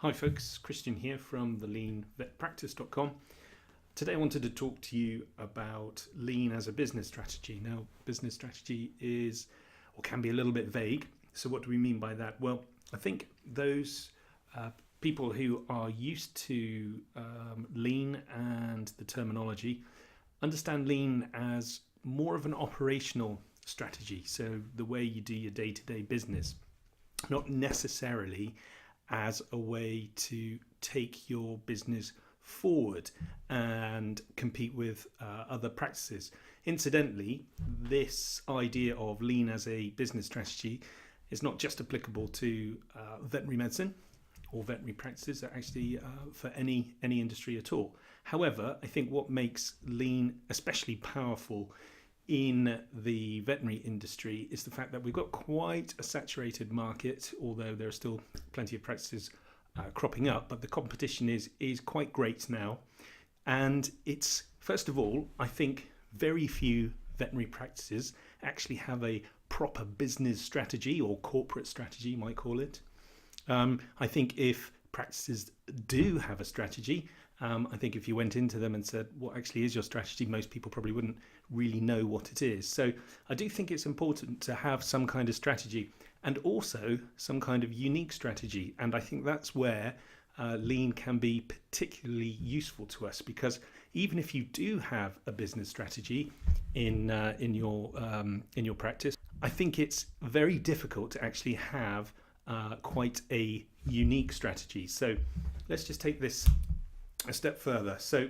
Hi folks, Christian here from theleanvetpractice.com. Today I wanted to talk to you about lean as a business strategy. Now, business strategy is or can be a little bit vague. So what do we mean by that? Well, I think those people who are used to lean and the terminology understand lean as more of an operational strategy. So the way you do your day-to-day business, not necessarily as a way to take your business forward and compete with other practices. Incidentally, this idea of lean as a business strategy is not just applicable to veterinary medicine or veterinary practices, actually for any industry at all. However, I think what makes lean especially powerful in the veterinary industry is the fact that we've got quite a saturated market, although there are still plenty of practices cropping up, but the competition is quite great now. And it's, first of all, I think very few veterinary practices actually have a proper business strategy or corporate strategy, you might call it. I think if practices do have a strategy, I think if you went into them and said, what actually is your strategy, most people probably wouldn't really know what it is. So I do think it's important to have some kind of strategy and also some kind of unique strategy. And I think that's where lean can be particularly useful to us, because even if you do have a business strategy in your practice, I think it's very difficult to actually have quite a unique strategy. So let's just take this a step further. So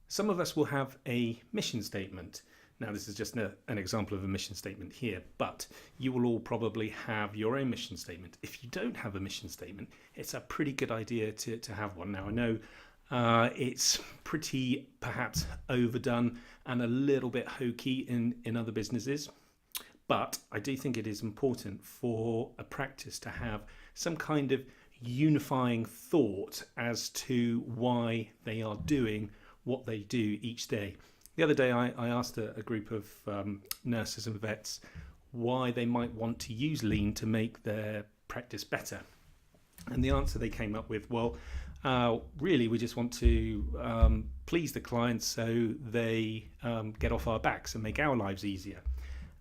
some of us will have a mission statement. Now, this is just an example of a mission statement here, but you will all probably have your own mission statement. If you don't have a mission statement, it's a pretty good idea to have one. Now, I know it's pretty perhaps overdone and a little bit hokey in other businesses, but I do think it is important for a practice to have some kind of unifying thought as to why they are doing what they do each day. The other day I asked a group of nurses and vets why they might want to use lean to make their practice better. And the answer they came up with, well, really we just want to please the clients so they get off our backs and make our lives easier.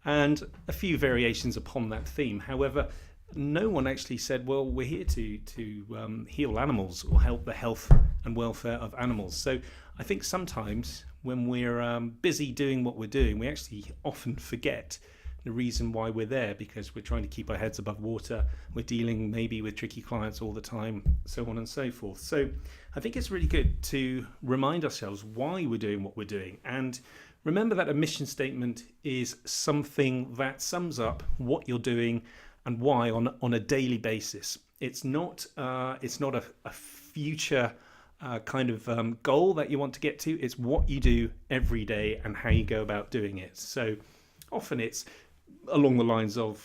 And a few variations upon that theme. However, no one actually said, well, we're here to heal animals or help the health and welfare of animals. So I think sometimes when we're busy doing what we're doing, we actually often forget the reason why we're there, because we're trying to keep our heads above water. We're dealing maybe with tricky clients all the time, so on and so forth. So I think it's really good to remind ourselves why we're doing what we're doing. And remember that a mission statement is something that sums up what you're doing and why on a daily basis. It's not a future kind of goal that you want to get to. It's what you do every day and how you go about doing it. So often it's along the lines of,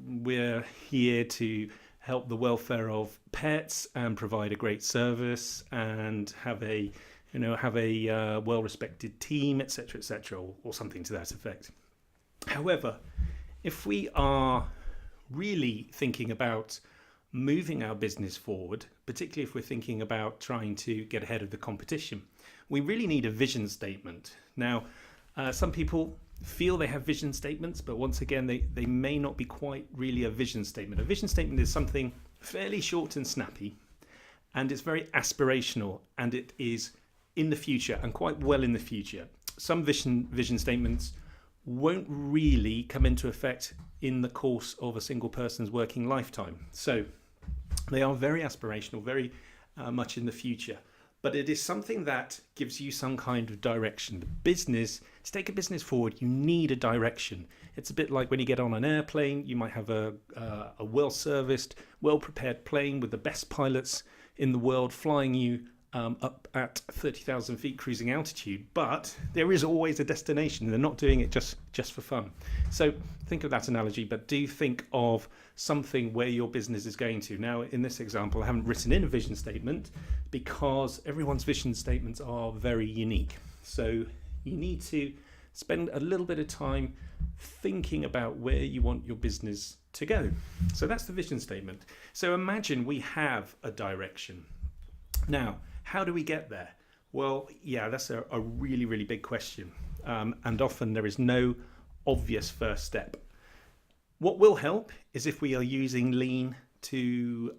we're here to help the welfare of pets and provide a great service and have a well-respected team, etc., or something to that effect. However, if we are really thinking about moving our business forward, particularly if we're thinking about trying to get ahead of the competition, we really need a vision statement. Now, some people feel they have vision statements, but once again, they may not be quite really a vision statement. A vision statement is something fairly short and snappy, and it's very aspirational, and it is in the future and quite well in the future. Some vision statements won't really come into effect in the course of a single person's working lifetime. So they are very aspirational, very much in the future. But it is something that gives you some kind of direction. The business, to take a business forward, you need a direction. It's a bit like when you get on an airplane, you might have a well-serviced, well-prepared plane with the best pilots in the world flying you up at 30,000 feet cruising altitude, but there is always a destination. They're not doing it just for fun. So think of that analogy, but do think of something where your business is going to. Now, in this example, I haven't written in a vision statement because everyone's vision statements are very unique. So you need to spend a little bit of time thinking about where you want your business to go. So that's the vision statement. So imagine we have a direction. Now, how do we get there? Well, yeah, that's a really, really big question. And often there is no obvious first step. What will help is if we are using lean to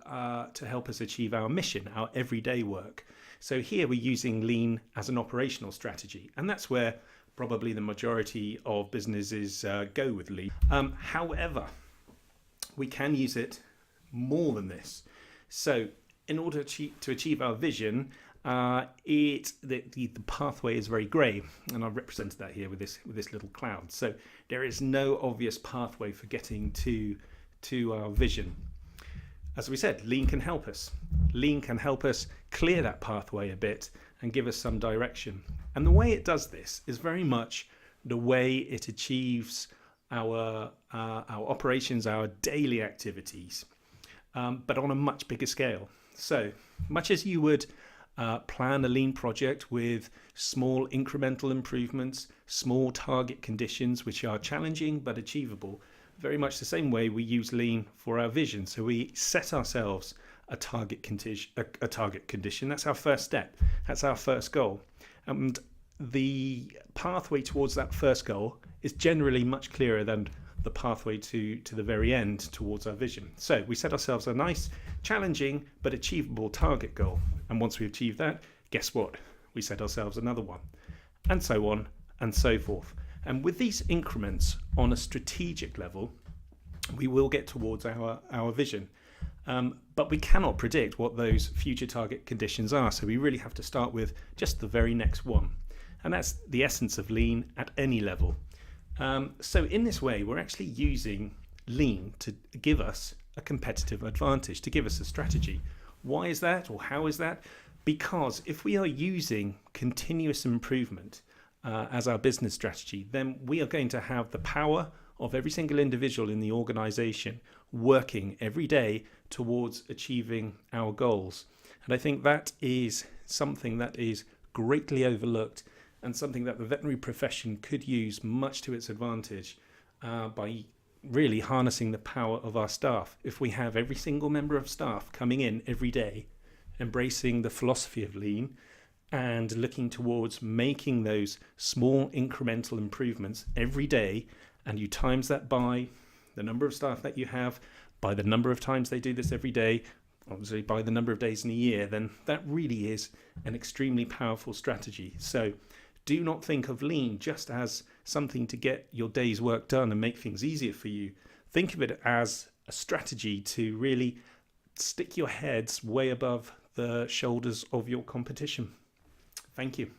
help us achieve our mission, our everyday work. So here we're using lean as an operational strategy, and that's where probably the majority of businesses go with lean. However, we can use it more than this. So in order to achieve our vision, the pathway is very grey, and I've represented that here with this little cloud. So there is no obvious pathway for getting to our vision. As we said, lean can help us. Lean can help us clear that pathway a bit and give us some direction. And the way it does this is very much the way it achieves our operations, our daily activities, but on a much bigger scale. So much as you would plan a lean project with small incremental improvements, small target conditions which are challenging but achievable, very much the same way we use lean for our vision. So we set ourselves a target condition. That's our first step. That's our first goal. And the pathway towards that first goal is generally much clearer than the pathway to the very end towards our vision. So we set ourselves a nice, challenging but achievable target goal. And once we achieve that, guess what? We set ourselves another one, and so on and so forth. And with these increments on a strategic level, we will get towards our vision. But we cannot predict what those future target conditions are. So we really have to start with just the very next one. And that's the essence of lean at any level. So in this way, we're actually using lean to give us a competitive advantage, to give us a strategy. Why is that, or how is that? Because if we are using continuous improvement as our business strategy, then we are going to have the power of every single individual in the organization working every day towards achieving our goals. And I think that is something that is greatly overlooked, and something that the veterinary profession could use much to its advantage by really harnessing the power of our staff. If we have every single member of staff coming in every day, embracing the philosophy of lean and looking towards making those small incremental improvements every day, and you times that by the number of staff that you have, by the number of times they do this every day, obviously by the number of days in a year, then that really is an extremely powerful strategy. So do not think of lean just as something to get your day's work done and make things easier for you. Think of it as a strategy to really stick your heads way above the shoulders of your competition. Thank you.